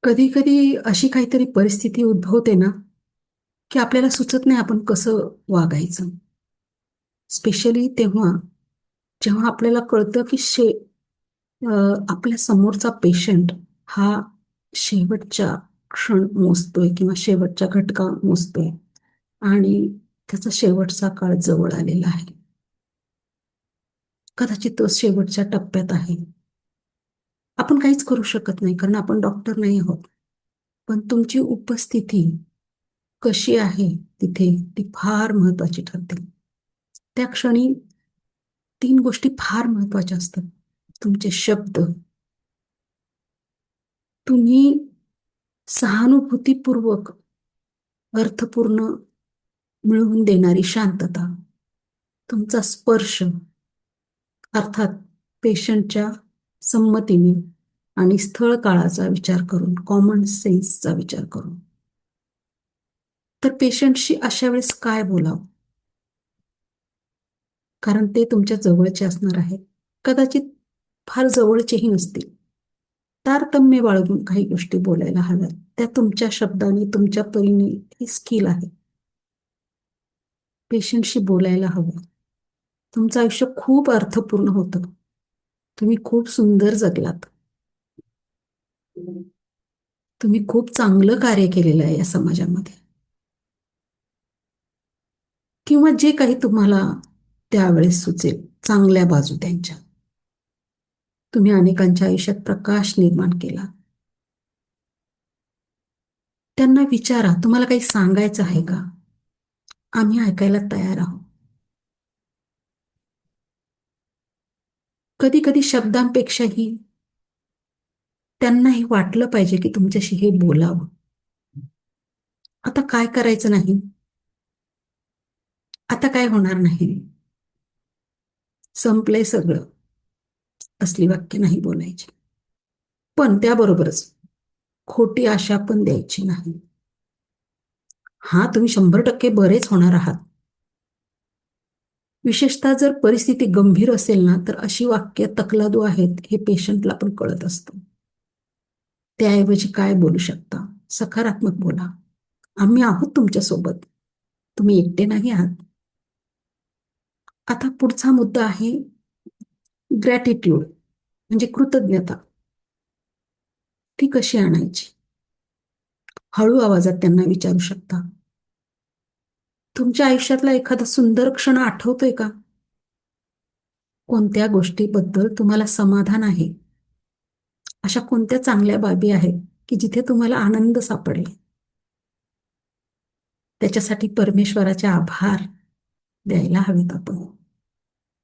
कधी कधी अशी काहीतरी परिस्थिती उद्भवते ना, की आपल्याला सुचत नाही आपण कसं वागायचं. स्पेशली तेव्हा जेव्हा आपल्याला कळतं की आपल्या समोरचा पेशंट हा शेवटच्या क्षण मोजतोय किंवा शेवटच्या घटका मोजतोय आणि त्याचा शेवटचा काळ जवळ आलेला आहे. कदाचित तो शेवटच्या टप्प्यात आहे. आपण काहीच करू शकत नाही कारण आपण डॉक्टर नाही आहोत. पण तुमची उपस्थिती कशी आहे तिथे ती फार महत्वाची ठरते. त्या क्षणी 3 गोष्टी फार महत्वाच्या असतात. तुमचे शब्द, तुम्ही सहानुभूतीपूर्वक अर्थपूर्ण मिळवून देणारी शांतता, तुमचा स्पर्श अर्थात पेशंटच्या संमतीने आणि स्थळ काळाचा विचार करून, कॉमन सेन्सचा विचार करून. तर पेशंटशी अशा वेळेस काय बोलावं? कारण ते तुमच्या जवळचे असणार आहेत. कदाचित फार जवळचेही नसतील. तारतम्य बाळगून काही गोष्टी बोलायला हव्यात. त्या तुमच्या शब्दाने, तुमच्या परीने ही स्किल आहे. पेशंटशी बोलायला हवं. तुमचं आयुष्य खूप अर्थपूर्ण होतं. तुम्ही खूप सुंदर जगलात. तुम्ही खूप चांगलं कार्य केलेलं आहे या समाजामध्ये. किंवा जे काही तुम्हाला त्यावेळेस सुचेल, चांगल्या बाजू त्यांच्या. तुम्ही अनेकांच्या आयुष्यात प्रकाश निर्माण केला. त्यांना विचारा, तुम्हाला काही सांगायचं आहे का? आम्ही ऐकायला तयार आहोत. कधी कधी शब्दांपेक्षाही त्यांनाही वाटलं पाहिजे की तुमच्याशी हे बोलावं. आता काय करायचं नाही, आता काय होणार नाही, संपलंय सगळं, असली वाक्य नाही बोलायची. पण त्याबरोबरच खोटी आशा पण द्यायची नाही. हा, तुम्ही 100% बरेच होणार आहात. विशेषतः जर परिस्थिती गंभीर असेल ना, तर अशी वाक्य तकलादू आहेत हे पेशंटला पण कळत असतं. त्याऐवजी काय बोलू शकता? सकारात्मक बोला. आम्ही आहोत तुमच्या सोबत, तुम्ही एकटे नाही आहात. आता पुढचा मुद्दा आहे ग्रॅटिट्यूड, म्हणजे कृतज्ञता. ती कशी आणायची? हळू आवाजात त्यांना विचारू शकता, तुमच्या आयुष्यातला एखादा सुंदर क्षण आठवतोय का? कोणत्या गोष्टीबद्दल तुम्हाला समाधान आहे? अशा कोणत्या चांगल्या बाबी आहेत की जिथे तुम्हाला आनंद सापडले? त्याच्यासाठी परमेश्वराचे आभार द्यायला हवेत आपण.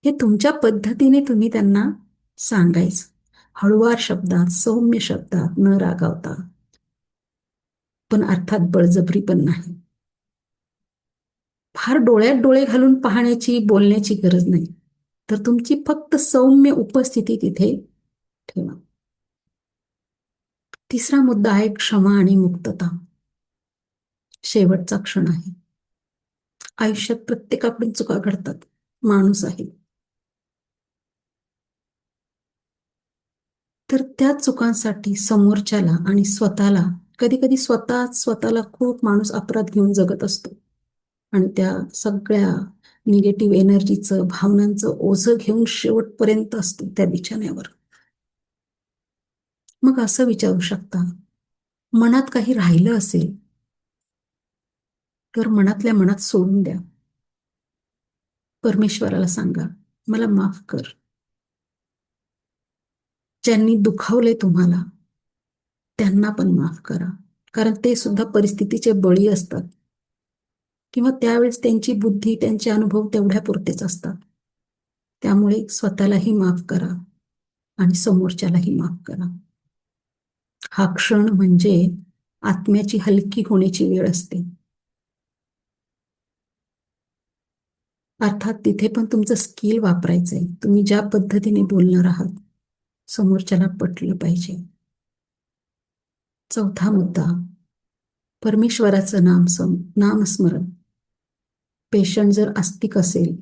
हे तुमच्या पद्धतीने तुम्ही त्यांना सांगायचं. हळुवार शब्दात, सौम्य शब्दात, न रागावता. पण अर्थात बळजबरी पण नाही. फार डोळ्यात डोळे घालून पाहण्याची, बोलण्याची गरज नाही. तर तुमची फक्त सौम्य उपस्थिती तिथे ठेवा. तिसरा मुद्दा आहे क्षमा आणि मुक्तता. शेवटचा क्षण आहे. आयुष्यात प्रत्येकाकडून चुका घडतात. माणूस आहे. तर त्या चुकांसाठी समोरच्याला आणि स्वतःला, कधी कधी स्वतःला खूप माणूस अपराध घेऊन जगत असतो आणि त्या सगळ्या निगेटिव्ह एनर्जीचं, भावनांचं ओझं घेऊन शेवटपर्यंत असतो त्या बिछाण्यावर. मग असं विचारू शकता, मनात काही राहिलं असेल तर मनातल्या मनात सोडून द्या. परमेश्वराला सांगा, मला माफ कर. ज्यांनी दुखावले तुम्हाला त्यांना पण माफ करा. कारण ते सुद्धा परिस्थितीचे बळी असतात किंवा त्यावेळेस त्यांची बुद्धी, त्यांचे अनुभव तेवढ्या पुरतेच असतात. त्यामुळे स्वतःलाही माफ करा आणि समोरच्यालाही माफ करा. हा क्षण म्हणजे आत्म्याची हलकी होण्याची वेळ असते. अर्थात तिथे पण तुमचं स्किल वापरायचंय. तुम्ही ज्या पद्धतीने बोलणार आहात समोरच्याला पटलं पाहिजे. चौथा मुद्दा, परमेश्वराचं नामस्मरण. पेशंट जर आस्तिक असेल,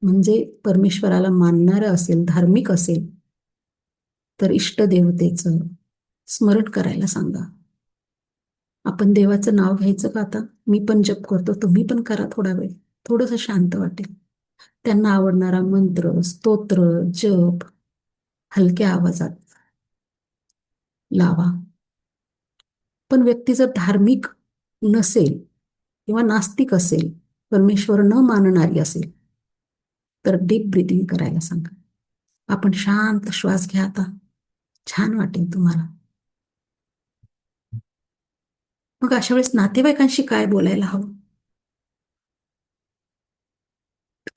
म्हणजे परमेश्वराला मानणारं असेल, धार्मिक असेल, तर इष्टदेवतेचं स्मरण करायला सांगा. आपण देवाचं नाव घ्यायचं का आता? मी पण जप करतो, तुम्ही पण करा थोडा वेळ. थोडंसं शांत वाटेल. त्यांना आवडणारा मंत्र, स्तोत्र, जप हलक्या आवाजात लावा. पण व्यक्ती जर धार्मिक नसेल किंवा नास्तिक असेल, परमेश्वर न मानणारी असेल, तर डीप ब्रीथिंग करायला सांगा. आपण शांत श्वास घ्या आता. छान वाटेल तुम्हाला. मग अशा वेळेस नातेवाईकांशी काय बोलायला हवं?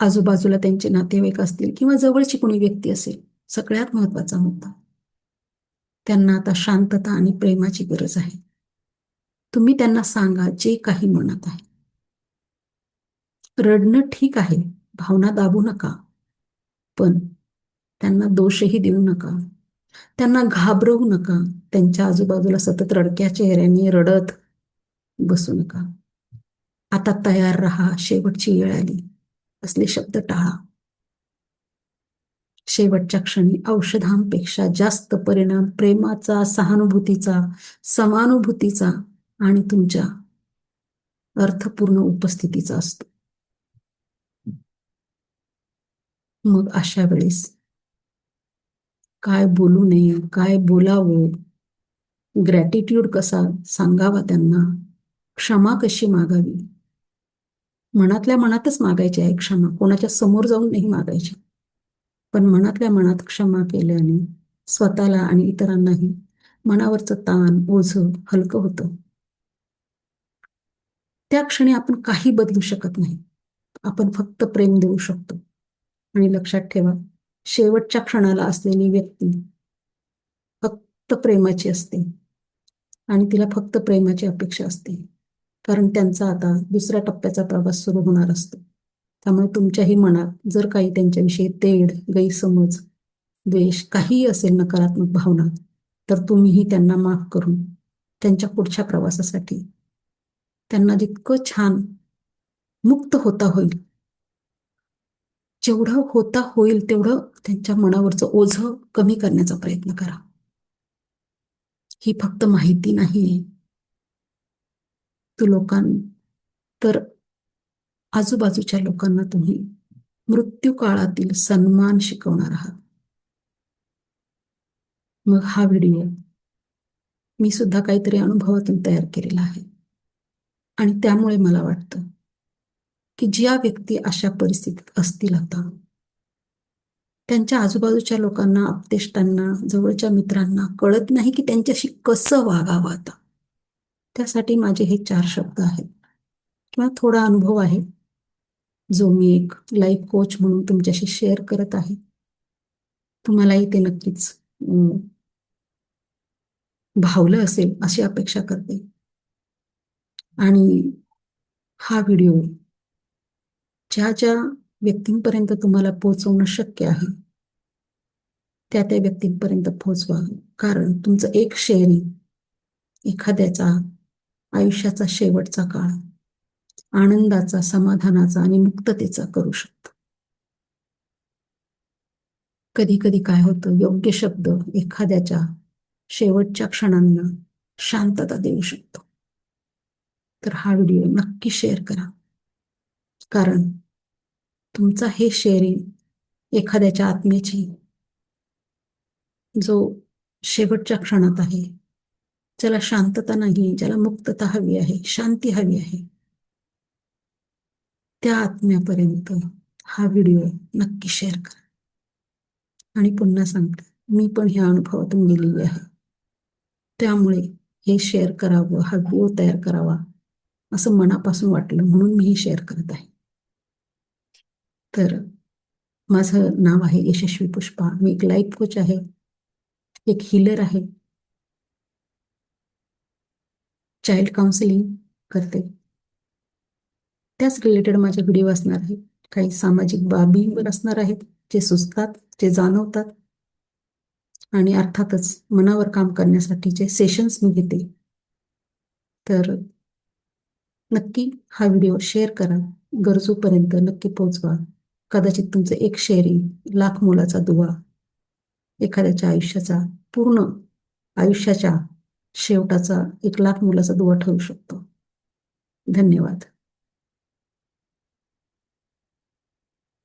आजूबाजूला त्यांचे नातेवाईक असतील किंवा जवळची कोणी व्यक्ती असेल, सगळ्यात महत्वाचा मुद्दा. त्यांना आता शांतता आणि प्रेमाची गरज आहे. तुम्ही त्यांना सांगा जे काही मनात आहे. रडणं ठीक आहे, भावना दाबू नका, पण त्यांना दोषही देऊ नका. त्यांना घाबरवू नका. त्यांच्या आजूबाजूला सतत रडक्या चेहऱ्याने रडत बसू नका. आता तयार राहा, शेवटची वेळ आली, असले शब्द टाळा. शेवटच्या क्षणी औषधांपेक्षा जास्त परिणाम प्रेमाचा, सहानुभूतीचा, समानुभूतीचा आणि तुमच्या अर्थपूर्ण उपस्थितीचा असतो. मग अशा वेळेस काय बोलू नये, काय बोलावं, ग्रॅटिट्यूड कसा सांगावा त्यांना, क्षमा कशी मागावी. मनातल्या मनातच मागायची आहे क्षमा, कोणाच्या समोर जाऊन नाही मागायची. पण मनातल्या मनात क्षमा केल्याने स्वतःला आणि इतरांनाही मनावरचं ताण, ओझं हलकं होतं. त्या क्षणी आपण काही बदलू शकत नाही. आपण फक्त प्रेम देऊ शकतो. आणि लक्षात ठेवा, शेवटच्या क्षणाला असलेली व्यक्ती फक्त प्रेमाची असते आणि तिला फक्त प्रेमाची अपेक्षा असते. कारण त्यांचा आता दुसऱ्या टप्प्याचा प्रवास सुरू होणार असतो. त्यामुळे तुमच्याही मनात जर काही त्यांच्याविषयी तेढ, गैरसमज, द्वेष काहीही असेल, नकारात्मक भावना, तर तुम्हीही त्यांना माफ करून त्यांच्या पुढच्या प्रवासासाठी त्यांना जितकं छान मुक्त होता होईल, जेवढं होता होईल तेवढं त्यांच्या मनावरचं ओझं कमी करण्याचा प्रयत्न करा. ही फक्त माहिती नाहीये. तर आजूबाजूच्या लोकांना तुम्ही मृत्यू काळातील सन्मान शिकवणार आहात. मग हा व्हिडिओ मी सुद्धा काहीतरी अनुभवातून तयार केलेला आहे. आणि त्यामुळे मला वाटतं की ज्या व्यक्ती अशा परिस्थितीत असतील आता, त्यांच्या आजूबाजूच्या लोकांना, आप्तेष्टांना, जवळच्या मित्रांना कळत नाही की त्यांच्याशी कसं वागावं आता. त्यासाठी माझे हे 4 शब्द आहेत किंवा थोडा अनुभव आहे, जो मी एक लाईफ कोच म्हणून तुमच्याशी शेअर करत आहे. तुम्हालाही ते नक्कीच भावलं असेल अशी अपेक्षा करते. आणि हा व्हिडिओ ज्या ज्या व्यक्तींपर्यंत तुम्हाला पोहोचवणं शक्य आहे, त्या त्या व्यक्तींपर्यंत पोहोचवा. कारण तुमचं एक शेअरिंग एखाद्याचा आयुष्याचा शेवटचा काळ आनंदाचा, समाधानाचा आणि मुक्ततेचा करू शकतो. कधी कधी काय होतं, योग्य शब्द एखाद्याच्या शेवटच्या क्षणांना शांतता देऊ शकतो. तर हा व्हिडिओ नक्की शेअर करा. कारण तुमचा हे शेअरिंग एखाद्याच्या आत्म्याची, जो शेवटच्या क्षणात आहे, ज्याला शांतता नाही, ज्याला मुक्तता हवी आहे, शांती हवी आहे, त्या आत्म्यापर्यंत हा व्हिडिओ नक्की शेअर करा. आणि पुन्हा सांगते, मी पण ह्या अनुभवातून गेलेली आहे. त्यामुळे हे शेअर करावं, हा व्हिडिओ तयार करावा असं मनापासून वाटलं, म्हणून मी हे शेअर करत आहे. तर माझं नाव आहे यशस्वी पुष्पा. मी एक लाईफ कोच आहे, एक हीलर आहे, चाइल्ड काउन्सिलिंग करते. त्याच रिलेटेड माझे व्हिडिओ असणार आहेत. काही सामाजिक बाबींवर असणार आहेत, जे सुचतात, जे जाणवतात. आणि अर्थातच मनावर काम करण्यासाठीचे सेशन्स मी घेते. तर नक्की हा व्हिडिओ शेअर करा, गरजूपर्यंत नक्की पोहोचवा. कदाचित तुमचं एक शेअरिंग लाख मोलाचा दुवा एखाद्याच्या आयुष्याचा, पूर्ण आयुष्याच्या शेवटाचा 1,00,000 मुलाचा दुवा ठरू शकतो. धन्यवाद.